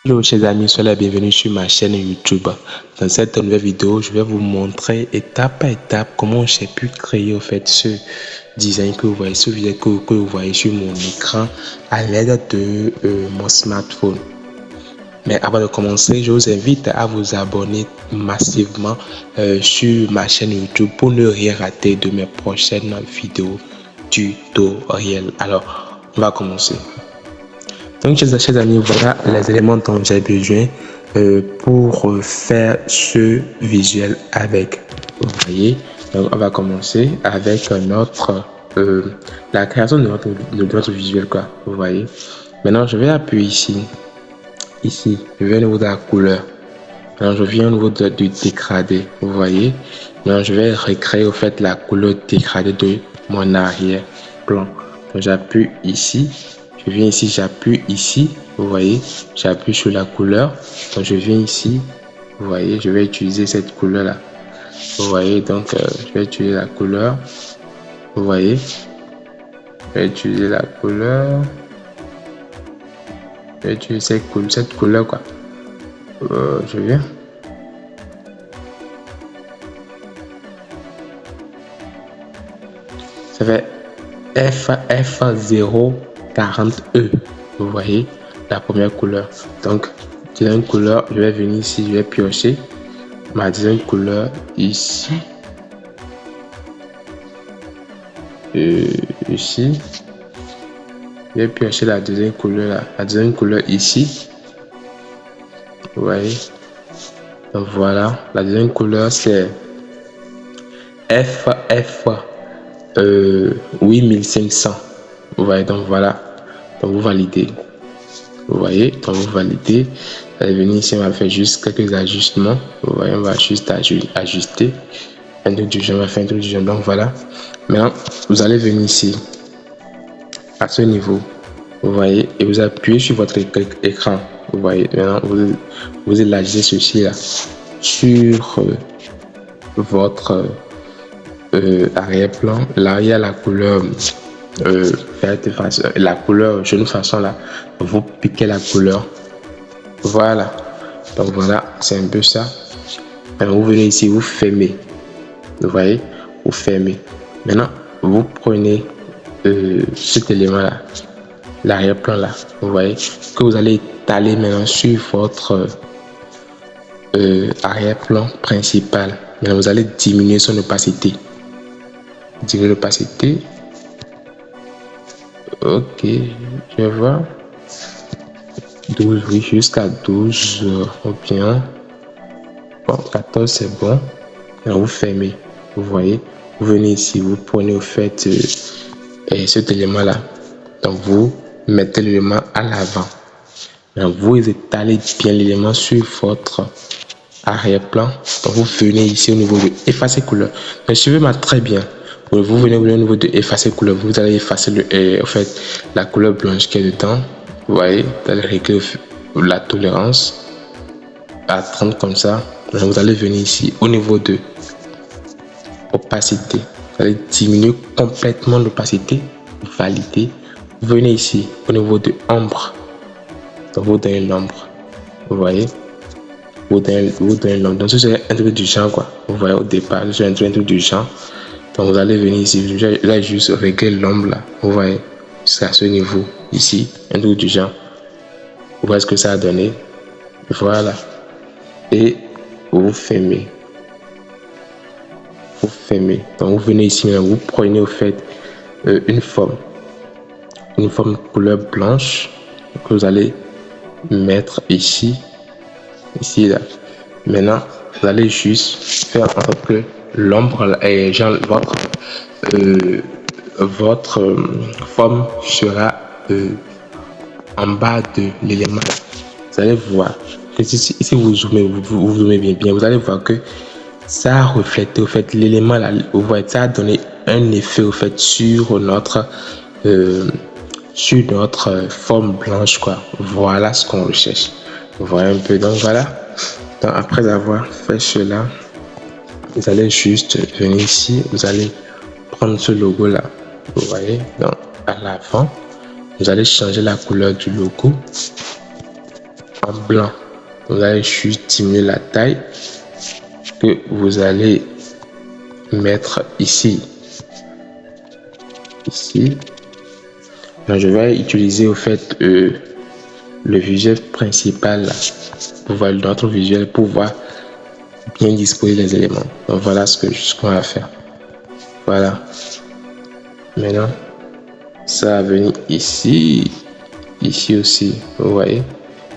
Hello chers amis, soyez la bienvenue sur ma chaîne YouTube. Dans cette nouvelle vidéo, je vais vous montrer étape par étape comment j'ai pu créer ce design que vous voyez, ce visuel que vous voyez sur mon écran à l'aide de mon smartphone. Mais avant de commencer, je vous invite à vous abonner massivement sur ma chaîne YouTube pour ne rien rater de mes prochaines vidéos tutoriels. Alors, on va commencer. Donc, chers amis, voilà les éléments dont j'ai besoin pour faire ce visuel avec. Vous voyez, donc on va commencer avec la création de notre visuel, quoi. Vous voyez. Maintenant, je vais appuyer ici. Ici, je vais au niveau de la couleur. Maintenant, je viens au niveau du dégradé. Vous voyez. Maintenant, je vais recréer la couleur dégradée de mon arrière-plan. Donc, j'appuie ici. Je viens ici, j'appuie ici, vous voyez, j'appuie sur la couleur, donc je viens ici, vous voyez, je vais utiliser cette couleur là, vous voyez, donc je vais utiliser la couleur, vous voyez, je vais utiliser la couleur, je vais utiliser cette couleur quoi, je viens, ça fait F040E, vous voyez, la première couleur. Donc, deuxième couleur, je vais venir ici, je vais piocher ma deuxième couleur ici. Ici. Je vais piocher la deuxième couleur là, la deuxième couleur ici. Vous voyez. Donc voilà, la deuxième couleur c'est FF 8500. Vous voyez, donc voilà. Donc vous validez. Vous voyez, donc vous validez. Vous allez venir ici, on va faire juste quelques ajustements. Vous voyez, on va juste ajuster. Introduction, on va faire introduction. Donc voilà. Maintenant, vous allez venir ici, à ce niveau. Vous voyez, et vous appuyez sur votre écran. Vous voyez, maintenant, vous élargissez ceci là sur votre arrière-plan. Là, il y a la couleur verte façon, la couleur jaune façon là. Vous piquez la couleur. Voilà. Donc voilà, c'est un peu ça. Alors, vous venez ici, vous fermez. Vous voyez, vous fermez. Maintenant, vous prenez cet élément là, l'arrière-plan là. Vous voyez, que vous allez étaler maintenant sur votre arrière-plan principal. Maintenant, vous allez diminuer son opacité. Diminuer l'opacité. Ok, je vois. 12, oui, jusqu'à 12 ou bien. Bon, 14, c'est bon. Alors, vous fermez. Vous voyez, vous venez ici, vous prenez cet élément là. Donc, vous mettez l'élément à l'avant. Vous étalez bien l'élément sur votre arrière-plan. Donc, vous venez ici au niveau de effacer couleur. Donc, suivez-moi très bien. Vous venez au niveau de effacer couleur. Vous allez effacer la couleur blanche qui est dedans. Vous voyez, vous allez régler la tolérance à 30 comme ça. Donc, vous allez venir ici au niveau de opacité. Vous allez diminuer complètement l'opacité. Valider. Vous venez ici au niveau de ombre. Donc, vous donnez l'ombre. Vous voyez, vous donnez l'ombre. Donc, c'est un truc du genre quoi. Vous voyez au départ, c'est un truc du genre. Donc, vous allez venir ici. Là, juste régler l'ombre là. Vous voyez, jusqu'à ce niveau ici, un truc du genre. Vous voyez ce que ça a donné. Voilà. Et vous fermez. Vous fermez. Donc, vous venez ici, vous prenez une forme couleur blanche que vous allez mettre ici là. Maintenant, vous allez juste faire en sorte que l'ombre et genre votre forme sera en bas de l'élément. Vous allez voir que si vous zoomez, vous zoomez bien, vous allez voir que ça a reflété l'élément là. Vous voyez, ça a donné un effet sur notre forme blanche quoi. Voilà ce qu'on recherche. Vous voyez un peu. Donc voilà. Donc après avoir fait cela, vous allez juste venir ici. Vous allez prendre ce logo là. Vous voyez. Donc à l'avant, vous allez changer la couleur du logo. en blanc. Vous allez juste diminuer la taille que vous allez mettre ici. Donc, je vais utiliser au fait le visuel principal là, pour voir notre visuel pour voir bien disposer les éléments. Donc voilà ce qu'on va faire. Voilà. Maintenant, ça va venir ici aussi. Vous voyez.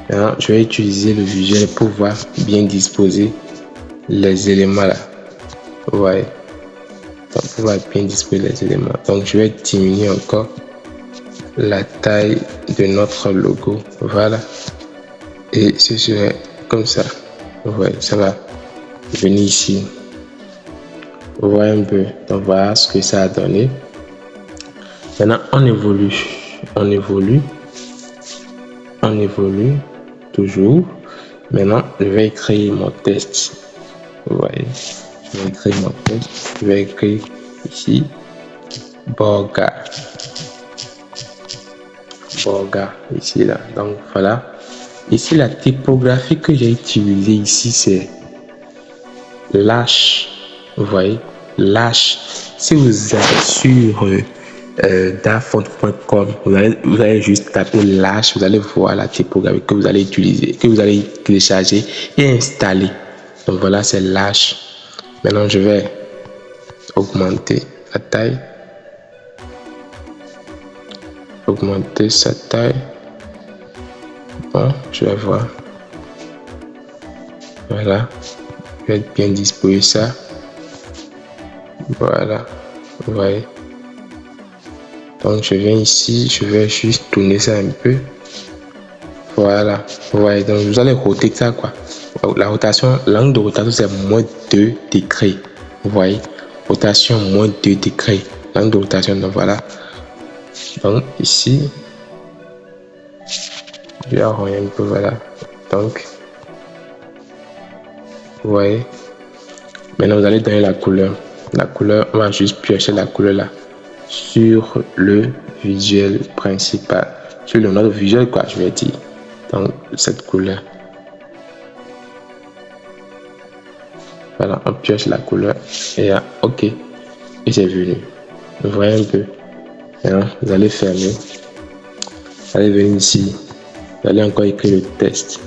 Maintenant, je vais utiliser le visuel pour voir bien disposer les éléments là. Vous voyez. Donc, pour voir bien disposer les éléments. Donc, je vais diminuer encore la taille de notre logo. Voilà. Et ce serait comme ça. Vous voyez, ça va venir ici. Vous voyez un peu. Donc, voilà ce que ça a donné. Maintenant, on évolue toujours. Maintenant, je vais écrire mon test. Vous voyez, je vais écrire mon test. Je vais écrire ici Borga ici là. Donc voilà. Ici, la typographie que j'ai utilisée ici, c'est Lash. Vous voyez, Lash. Si vous allez sur dafont.com, vous allez juste taper Lash, vous allez voir la typographie que vous allez utiliser, que vous allez télécharger et installer. Donc voilà, c'est Lash. Maintenant, je vais augmenter la taille. Augmenter sa taille. Bon, je vais voir. Voilà. Je vais bien disposer ça. Voilà. Vous voyez. Donc, je viens ici. Je vais juste tourner ça un peu. Voilà. Vous voyez. Donc, vous allez roter ça, quoi. La rotation, l'angle de rotation, c'est moins 2 degrés. Vous voyez. Rotation, moins 2 degrés. L'angle de rotation, donc voilà. Donc, ici, je vais arranger un peu, voilà. Donc, vous voyez. Maintenant, vous allez donner la couleur. La couleur, on va juste piocher la couleur là sur le visuel principal. Sur le notre visuel, quoi, je vais dire. Donc, cette couleur. Voilà, on pioche la couleur et là, OK. Et c'est venu. Vous voyez un peu. Maintenant, vous allez fermer. Vous allez venir ici. Vous allez encore écrire le test.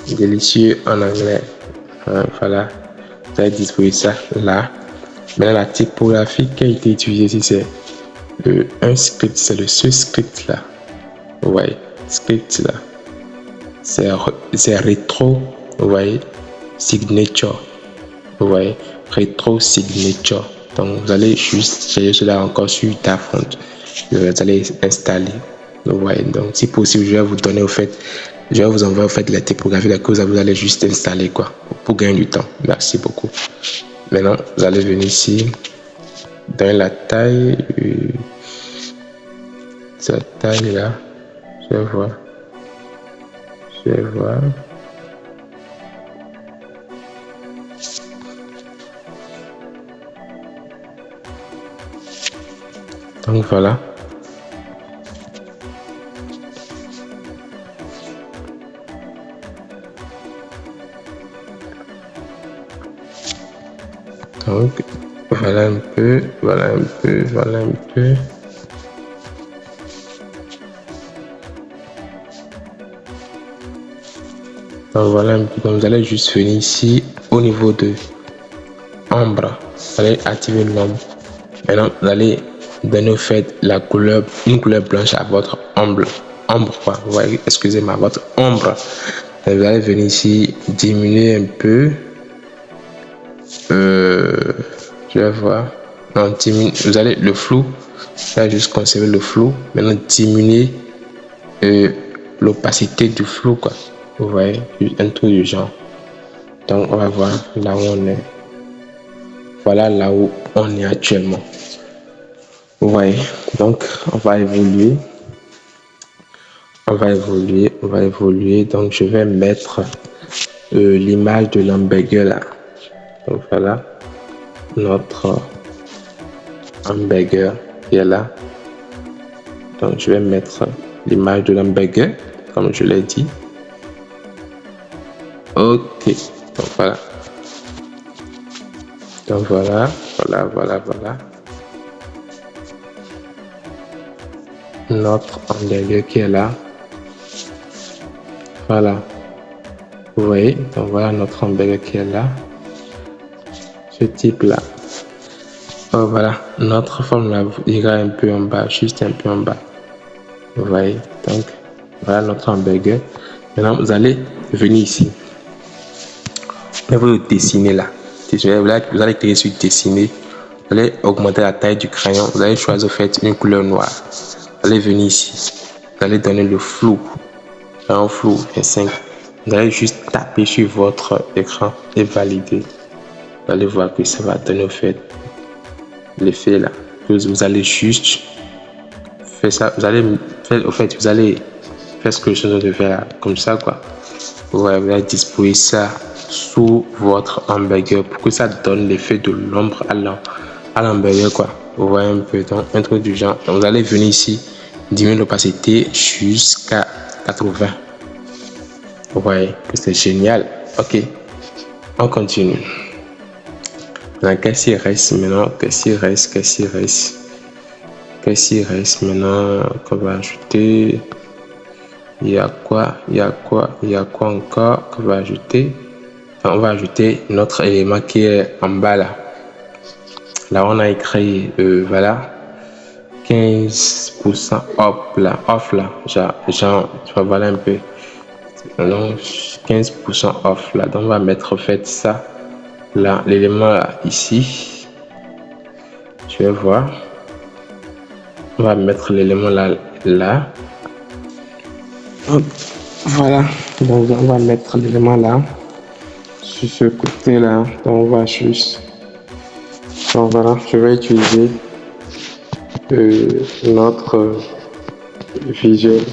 Délicieux en anglais. Voilà. Vous allez disposer ça là. Maintenant, la typographie qui a été utilisée ici, c'est un script. C'est ce script là. Vous voyez, script là. C'est rétro. Vous voyez, signature. Vous voyez, rétro signature. Donc, vous allez juste chercher cela encore sur Dafont. Vous allez installer. Vous voyez, donc si possible, je vais vous donner au fait, je vais vous envoyer au fait la typographie que vous allez juste installer quoi, pour gagner du temps. Merci beaucoup. Maintenant, vous allez venir ici, dans la taille, cette taille là, je vais voir. Donc voilà. Donc voilà un peu. Donc voilà un peu. Donc vous allez juste venir ici au niveau de ombre. Vous allez activer l'ombre. Maintenant vous allez donner au fait la couleur, une couleur blanche à votre ombre quoi. Vous voyez, excusez-moi, votre ombre. Et vous allez venir ici diminuer un peu. Je vais voir. Non, vous allez le flou. Là, juste conserver le flou. Maintenant, diminuer l'opacité du flou, quoi. Vous voyez, un truc du genre. Donc, on va voir là où on est. Voilà là où on est actuellement. Vous voyez. Donc, on va évoluer. Donc, je vais mettre l'image de l'hamburger là. Donc, voilà. Notre hamburger qui est là. Donc, je vais mettre l'image de l'hamburger, comme je l'ai dit. Ok, donc voilà. Donc voilà. Notre hamburger qui est là. Voilà. Vous voyez, donc voilà notre hamburger qui est là. Ce type là. Oh, voilà, notre forme là ira un peu en bas, juste un peu en bas. Vous voyez, donc voilà notre hamburger. Maintenant, vous allez venir ici. Vous allez dessiner là. Vous allez cliquer sur dessiner. Vous allez augmenter la taille du crayon. Vous allez choisir en fait une couleur noire. Vous allez venir ici. Vous allez donner le flou. Un flou 25. Vous allez juste taper sur votre écran et valider. Vous allez voir que ça va donner au fait l'effet là. Vous allez juste faire ça. Vous allez faire au fait, vous allez faire ce que je suis de faire là, comme ça quoi. Vous allez disposer ça sous votre hamburger pour que ça donne l'effet de l'ombre à l'hamburger quoi. Vous voyez un peu, donc un truc du genre. Donc, vous allez venir ici, diminuer l'opacité jusqu'à 80. Vous voyez que c'est génial. Ok, on continue. Qu'est-ce qu'il reste maintenant? Qu'est-ce qu'il reste maintenant qu'on va ajouter? Il y a quoi encore qu'on va ajouter? Enfin, on va ajouter notre élément qui est en bas là. Là, on a écrit, voilà, 15% off là, genre, tu vas voir un peu. Donc, 15% off là. Donc, on va mettre en fait ça là, l'élément là, ici. Je vais voir. On va mettre l'élément là. Hop, voilà, donc on va mettre l'élément là sur ce côté là. Donc on va juste, donc voilà, je vais utiliser notre visuel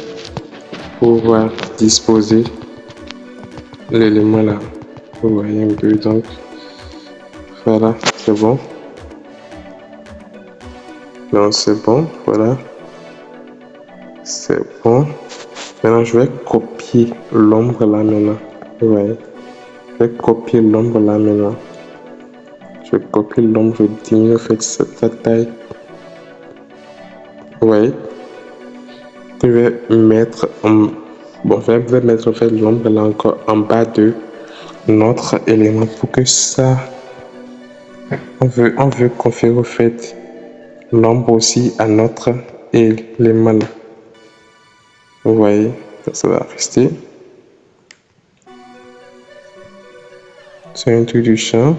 pour pouvoir disposer l'élément là. Vous voyez un peu, donc voilà, c'est bon. Donc c'est bon, voilà, c'est bon. Maintenant, je vais copier l'ombre là maintenant. Vous voyez, je vais copier l'ombre là maintenant. Je copie l'ombre, je diminue en fait sa taille. Vous voyez, je vais mettre mettre en fait l'ombre là encore en bas de notre élément pour que ça, on veut conférer au fait l'ombre aussi à notre élément là. Vous voyez, ça va rester. C'est un truc du champ.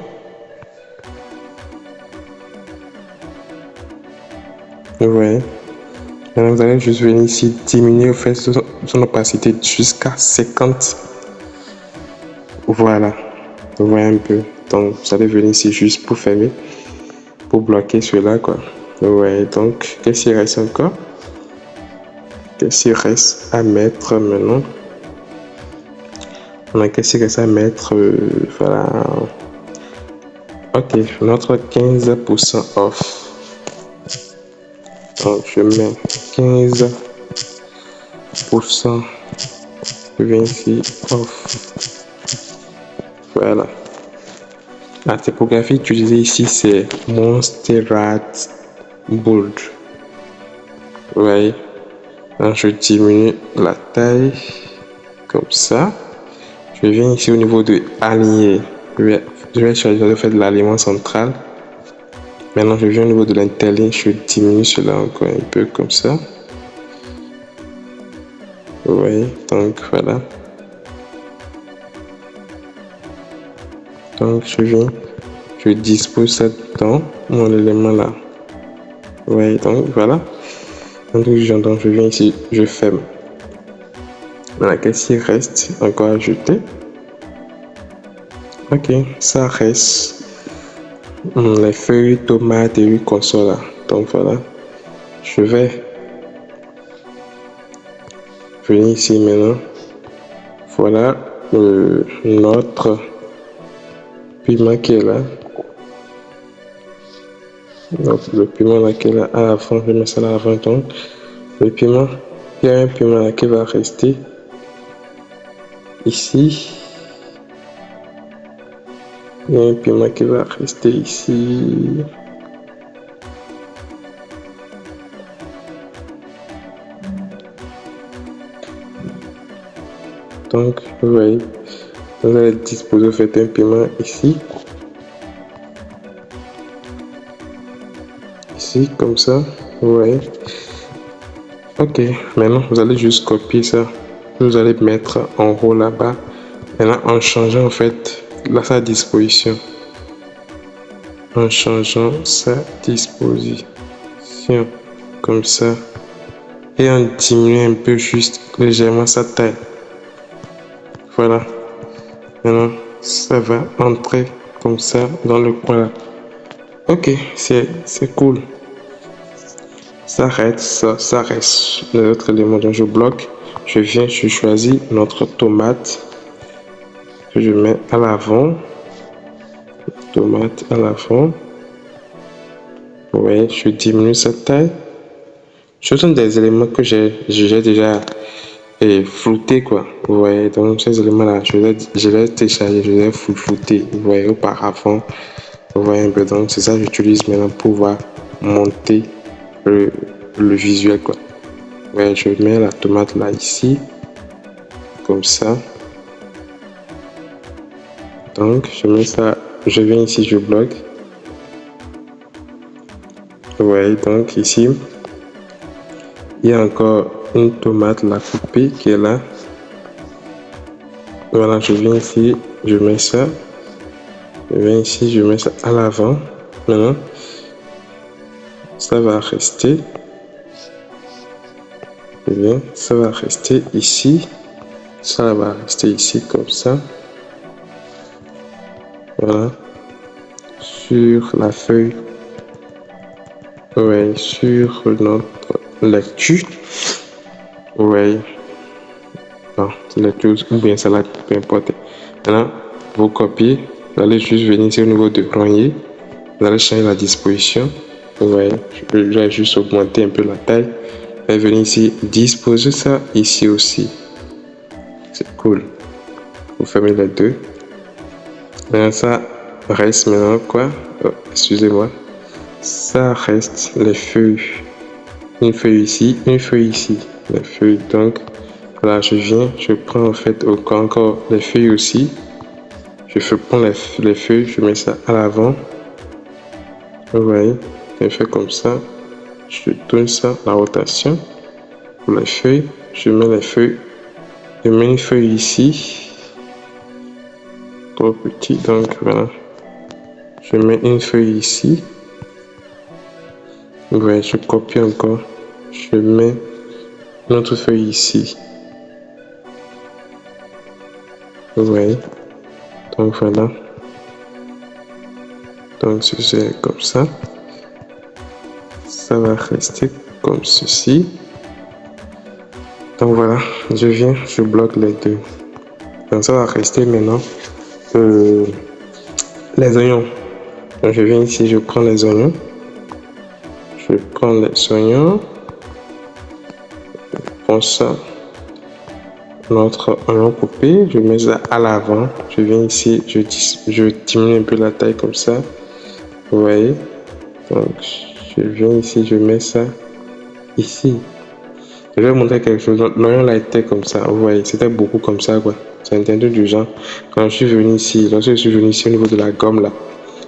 Vous voyez. Maintenant, vous allez juste venir ici, diminuer au fait son opacité jusqu'à 50. Voilà. Vous voyez un peu. Donc, vous allez venir ici juste pour fermer, pour bloquer cela, quoi. Vous voyez. Donc, qu'est-ce qu'il reste encore? Qu'est-ce qu'il reste à mettre maintenant? Qu'est-ce qu'il reste à mettre? Voilà. Ok, notre 15% off. Donc, je mets 15%. Je viens ici, off. Voilà. La typographie utilisée ici, c'est Monsterrat Bold. Vous voyez. Donc, je diminue la taille comme ça. Je viens ici au niveau de aligner. Je vais choisir de faire de l'alignement central. Maintenant, je viens au niveau de l'interligne. Je diminue cela encore un peu comme ça. Vous voyez. Donc, voilà. Donc, je dispose ça dans mon élément là. Vous voyez, donc voilà. Donc, je viens ici, je ferme. Maintenant, qu'est-ce qu'il reste encore à ajouter? Ok, ça reste les feuilles, tomates et huile console là. Donc, voilà. Je vais venir ici maintenant. Voilà notre piment qui est là. Donc le piment là qui est là à l'avant, je mets ça à l'avant. Donc Le piment, il y a un piment là qui va rester ici. Il y a un piment qui va rester ici. Donc, vous voyez, vous allez disposer, vous faites un piment ici. Ici, comme ça, vous voyez. Ok, maintenant, vous allez juste copier ça. Vous allez mettre en haut là-bas. Maintenant, en changeant, en fait, là, sa disposition. En changeant sa disposition. Comme ça. Et en diminuant un peu juste légèrement sa taille. Voilà. Maintenant, ça va entrer comme ça dans le coin là. Ok, c'est cool. Ça reste l'autre élément dont je bloque. Je viens, je choisis notre tomate que je mets à l'avant. Tomate à l'avant. Ouais, je diminue sa taille. Ce sont des éléments que j'ai déjà floutés, quoi. Vous voyez, donc ces éléments-là, je les télécharger, je les flouter. Vous voyez, auparavant, vous voyez un peu, donc c'est ça que j'utilise maintenant pour pouvoir monter le visuel, quoi. Ouais, je mets la tomate là, ici, comme ça. Donc, je mets ça, je viens ici, je bloque. Ouais, donc ici, il y a encore une tomate là coupée qui est là. Voilà, je viens ici, je mets ça. Je viens ici, je mets ça à l'avant. Maintenant, ça va rester. Bien, ça va rester ici. Ça va rester ici comme ça. Voilà. Sur la feuille. Ouais, sur notre lecture. Ouais. Non, c'est lecture ou bien salade, peu importe. Maintenant, vous copiez. Vous allez juste venir ici au niveau de rangée. Vous allez changer la disposition. Vous voyez, je vais juste augmenter un peu la taille. Vous allez venir ici, disposer ça ici aussi. C'est cool. Vous fermez les deux. Maintenant, ça reste maintenant quoi? Oh, excusez-moi. Ça reste les feuilles. Une feuille ici, une feuille ici. Les feuilles, donc là je viens, je prends en fait encore les feuilles aussi. Je prends les feuilles, je mets ça à l'avant. Vous voyez, je fais comme ça. Je tourne ça, la rotation. Pour les feuilles, je mets les feuilles. Je mets une feuille ici. Trop petit, donc voilà. Je mets une feuille ici. Ouais, je copie encore. Je mets notre feuille ici. Ouais. Donc voilà. Donc c'est comme ça. Ça va rester comme ceci. Donc voilà, je viens, je bloque les deux. Donc ça va rester maintenant les oignons. Donc je viens ici, je prends les oignons. Je prends les oignons. Je prends ça. Notre oignon coupé, je mets ça à l'avant. Je viens ici, je diminue un peu la taille comme ça. Vous voyez? Donc je viens ici, je mets ça ici. Je vais vous montrer quelque chose. L'oignon là était comme ça. Vous voyez, c'était beaucoup comme ça, quoi. C'est un truc du genre. Quand je suis venu ici, lorsque je suis venu ici au niveau de la gomme là,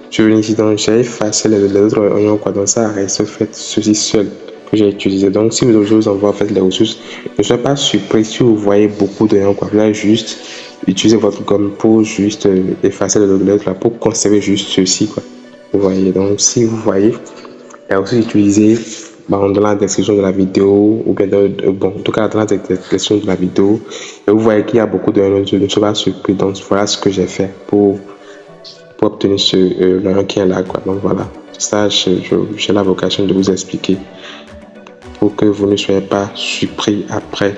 je suis venu ici, donc j'ai effacé les autres oignons, quoi. Donc ça reste fait ceci seul que j'ai utilisé. Donc si vous vous envoie en fait les ressources, ne soyez pas surpris si vous voyez beaucoup d'oignons, quoi. Là, juste utilisez votre gomme pour juste effacer les autres là, pour conserver juste ceci, quoi. Vous voyez. Donc si vous voyez, il y a aussi utilisé dans la description de la vidéo ou bien bon, en tout cas dans la description de la vidéo, et vous voyez qu'il y a beaucoup de je ne suis pas surpris. Donc voilà ce que j'ai fait pour obtenir l'oignon qui est là, quoi. Donc voilà, ça j'ai la vocation de vous expliquer pour que vous ne soyez pas surpris après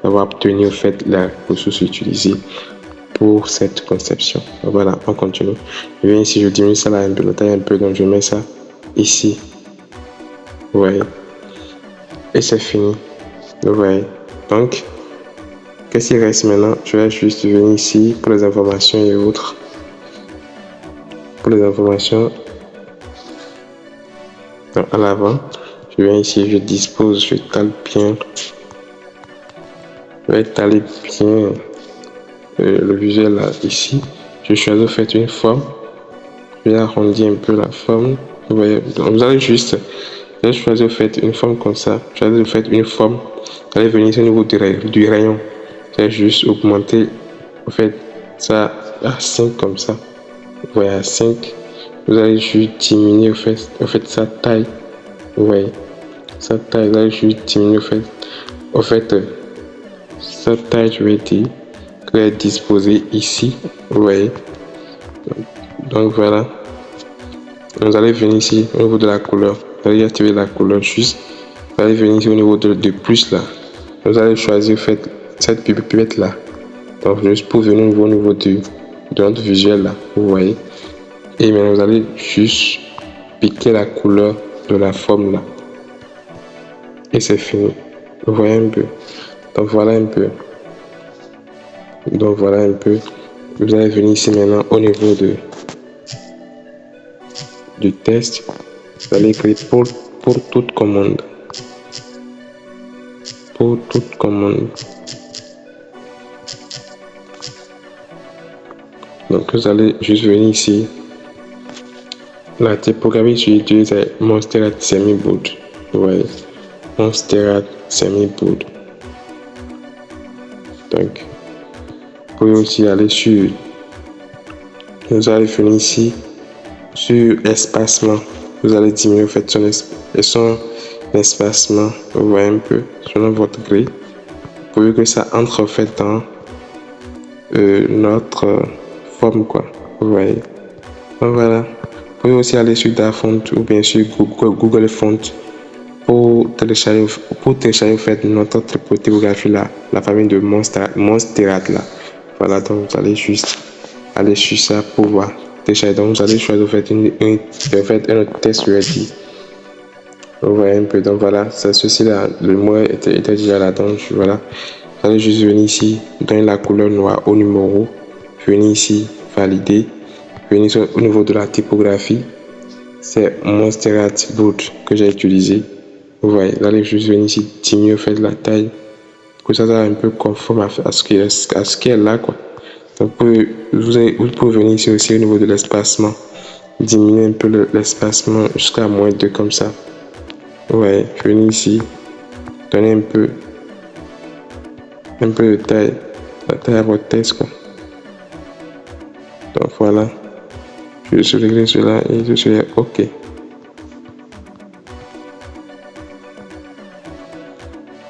d'avoir obtenu au fait la ressource utilisée pour cette conception. Donc voilà, on continue. Je viens ici, je diminue ça là un peu, la taille un peu, donc je mets ça ici. Ouais. Et c'est fini. Vous voyez. Donc, qu'est-ce qu'il reste maintenant? Je vais juste venir ici pour les informations et autres. Pour les informations, donc à l'avant, je viens ici, je dispose, je tale bien. Je vais étaler bien le visuel là, ici. Je choisis en fait une forme. Je vais arrondir un peu la forme. Vous voyez, donc vous allez juste, je choisis en fait une forme comme ça. Je choisis en fait une forme. Vous allez venir au niveau du rayon. Je vais juste augmenter en fait ça à 5 comme ça. Vous voyez, à 5. Vous allez juste diminuer en fait sa taille. Vous voyez, sa taille, vous allez juste diminuer en fait sa taille, je vais dire, que est disposée ici. Vous voyez. Donc voilà. Vous allez venir ici au niveau de la couleur. Vous allez activer la couleur juste. Vous allez venir ici au niveau de plus là. Vous allez choisir en fait cette pipette là. Donc juste pour venir au niveau de notre visuel là. Vous voyez. Et maintenant vous allez juste piquer la couleur de la forme là. Et c'est fini. Vous voyez un peu. Donc voilà un peu. Donc voilà un peu. Vous allez venir ici maintenant au niveau du test. Vous allez écrire pour toute commande. Pour toute commande. Donc vous allez juste venir ici. La typographie que j'utilise est Monstera Semi-Bold. Vous voyez. Monstera Semi-Bold. Donc, vous pouvez aussi aller sur. Vous allez venir ici sur espacement. Vous allez diminuer en fait son espacement. Vous voyez un peu selon votre grille. Pour que ça entre en fait dans notre forme quoi. Vous voyez. Donc voilà. Vous pouvez aussi aller sur DaFont ou bien sur Google Font pour télécharger en fait notre typographie là, la famille de Monstera là. Voilà, donc vous allez juste aller sur ça pour voir télécharger. Donc vous allez choisir en fait un autre test ready. Vous voyez un peu, donc voilà, ceci là, le mot était déjà là, donc voilà. Vous allez juste venir ici, donner la couleur noire au numéro, venir ici, valider, venir au niveau de la typographie. C'est Monstera Bold que j'ai utilisé. Vous voyez, vous allez juste venir ici, diminuer fait la taille, que ça soit un peu conforme à ce qui est là, quoi. Donc, vous pouvez venir ici aussi au niveau de l'espacement, diminuer un peu l'espacement jusqu'à moins 2 comme ça. Vous voyez, venir ici, donner un peu de taille, la taille à votre test, quoi. Donc voilà, je vais régler cela et je suis OK.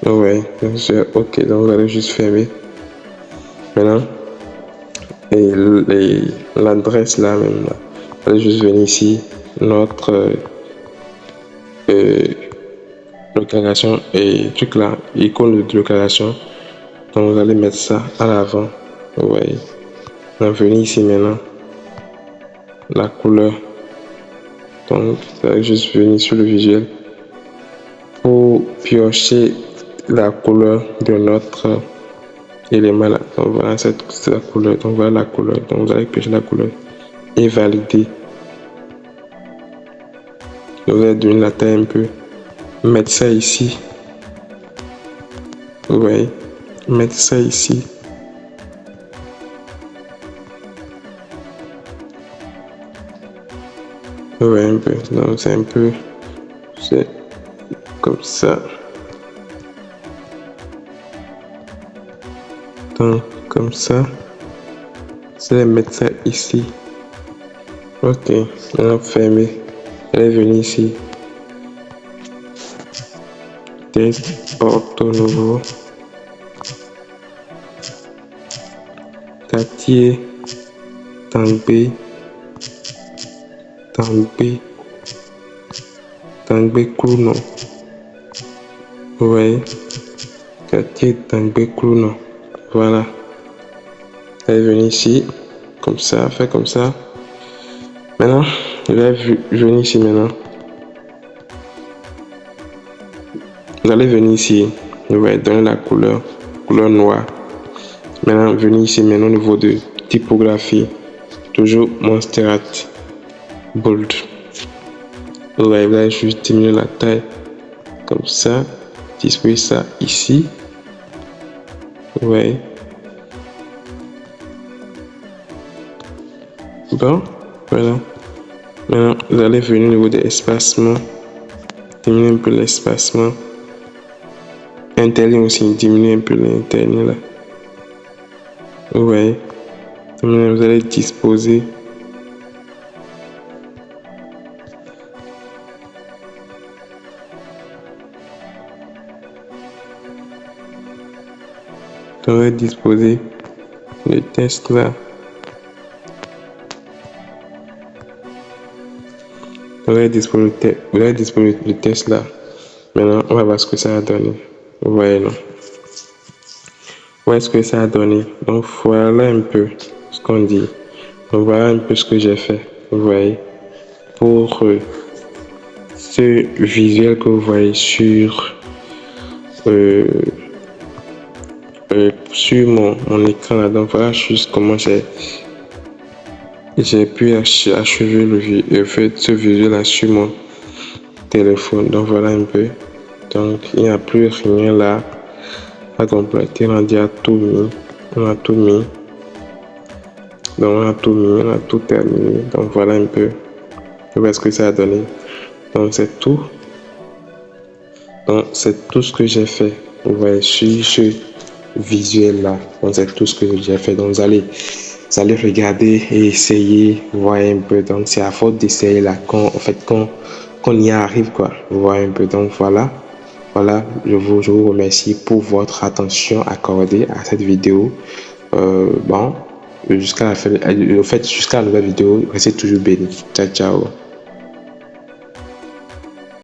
Ouais, c'est OK, donc vous allez juste fermer. Maintenant, et l'adresse là même, là. Vous allez juste venir ici, notre localisation et truc là, icône de localisation. Donc vous allez mettre ça à l'avant. Vous voyez. On va venir ici maintenant, la couleur. Donc vous allez juste venir sur le visuel pour piocher la couleur de notre élément là. Donc voilà, c'est la couleur. Donc voilà la couleur. Donc vous allez piocher la couleur et valider. Vous allez donner la taille un peu. Mettre ça ici. Vous voyez. Mettre ça ici. Vous voyez un peu. Donc c'est un peu. C'est comme ça. Donc comme ça. Vous allez mettre ça ici. Ok. Maintenant fermer. Allez venir ici. Test ortho nouveau. Quartier. Tangbe. Tangbe Clounon. Vous voyez. Quartier Tangbe Clounon. Voilà. Allez venir ici. Comme ça. Fait comme ça. Maintenant. Je vais venir ici maintenant. Vous allez venir ici, vous allez donner la couleur noire. Maintenant, venez ici maintenant au niveau de typographie, toujours Monsterrat Bold. Vous allez juste diminuer la taille comme ça, disposer ça ici. Ouais. Bon, voilà. Maintenant, vous allez venir au niveau de l'espacement, diminuer un peu l'espacement. Interligne aussi, diminuer un peu l'interligne là. Ouais. Maintenant, vous allez disposer. Vous allez disposer le texte là. Vous allez disposer le texte là. Maintenant, on va voir ce que ça a donné. Vous voyez, non? Où est-ce que ça a donné? Donc voilà un peu ce qu'on dit. Donc voilà un peu ce que j'ai fait. Vous voyez, pour ce visuel que vous voyez sur mon écran là. Donc voilà juste comment j'ai pu achever ce visuel là sur mon téléphone. Donc voilà un peu. Donc il n'y a plus rien là à compléter. On a tout mis. On a tout mis. Donc on a tout mis, on a tout terminé. Donc voilà un peu ce que ça a donné. Donc c'est tout. Donc c'est tout ce que j'ai fait. Vous voyez sur ce visuel là. Donc c'est tout ce que j'ai fait. Donc vous allez regarder et essayer, voir un peu. Donc c'est à force d'essayer là qu'on y arrive quoi. Vous voyez un peu. Donc voilà, je vous remercie pour votre attention accordée à cette vidéo. Bon, jusqu'à la nouvelle vidéo, restez toujours bénis. Ciao, ciao.